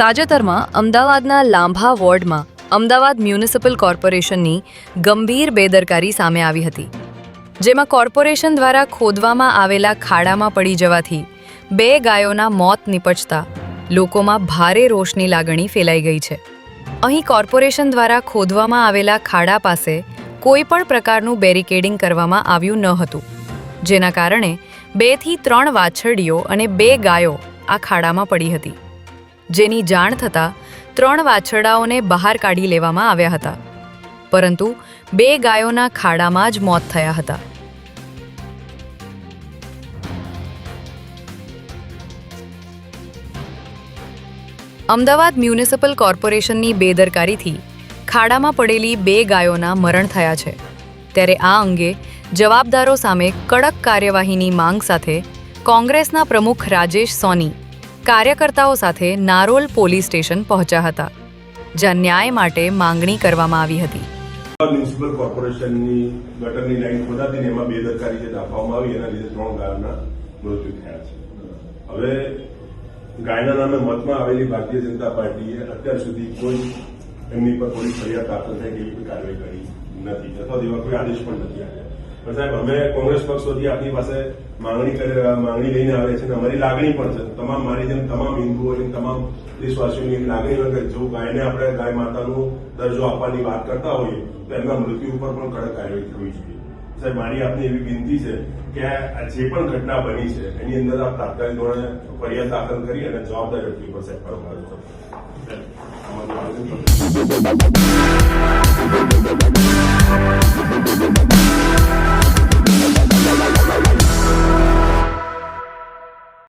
તાજેતરમાં અમદાવાદના લાંભા વોર્ડમાં અમદાવાદ મ્યુનિસિપલ કોર્પોરેશનની ગંભીર બેદરકારી સામે આવી હતી, જેમાં કોર્પોરેશન દ્વારા ખોદવામાં આવેલા ખાડામાં પડી જવાથી 2 ગાયોના મોત નિપજતા લોકોમાં ભારે રોષની લાગણી ફેલાઈ ગઈ છે. અહીં કોર્પોરેશન દ્વારા ખોદવામાં આવેલા ખાડા પાસે કોઈ પણ પ્રકારનું બેરિકેડિંગ કરવામાં આવ્યું ન હતું, જેના કારણે 2 થી 3 વાછરડીઓ અને 2 ગાયો આ ખાડામાં પડી હતી. જેની જાણ થતાં 3 વાછરડાઓને બહાર કાઢી લેવામાં આવ્યા હતા, પરંતુ 2 ગાયોના ખાડામાં જ મોત થયા હતા. અમદાવાદ મ્યુનિસિપલ કોર્પોરેશનની બેદરકારીથી ખાડામાં પડેલી 2 ગાયોના મરણ થયા છે, ત્યારે આ અંગે જવાબદારો સામે કડક કાર્યવાહીની માંગ સાથે કોંગ્રેસના પ્રમુખ રાજેશ સોની કાર્યકર્તાઓ સાથે નારોલ પોલીસ સ્ટેશન પહોંચ્યા હતા, જ્યાં ન્યાય માટે માંગણી કરવામાં આવી હતી. મ્યુનિસિપલ કોર્પોરેશનની ગટરની લાઈન ખોદાતી ને એમાં બેદરકારી જે દાખવવામાં આવી એના લીધે 3 ગાયોના મૃત્યુ થયા છે. હવે ગાયના નામે મતમાં આવેલી ભારતીય જનતા પાર્ટીએ અત્યાર સુધી કોઈ એમની પર પોલીસ ફરિયાદ દાખલ થાય એવી કોઈ કાર્યવાહી કરી નથી અથવા એવા કોઈ આદેશ પણ નથી આવ્યા. પણ સાહેબ, અમે કોંગ્રેસ પક્ષોથી આપની પાસે માંગણી લઈને આવે છે અને અમારી લાગણી પણ છે. તમામ મારી જેમ તમામ હિન્દુઓની તમામ દેશવાસીઓની લાગણી હોય કે જો ગાયને આપણે ગાય માતાનો દરજ્જો આપવાની વાત કરતા હોઈએ તો એમના મૃત્યુ ઉપર પણ કડક કાર્યવાહી થવી જોઈએ. સાહેબ, મારી આપની એવી વિનંતી છે કે જે પણ ઘટના બની છે એની અંદર આપ તાત્કાલિક ધોરણે ફરિયાદ દાખલ કરી અને જવાબદાર વ્યક્તિ પર સાહેબ કરવામાં આવે.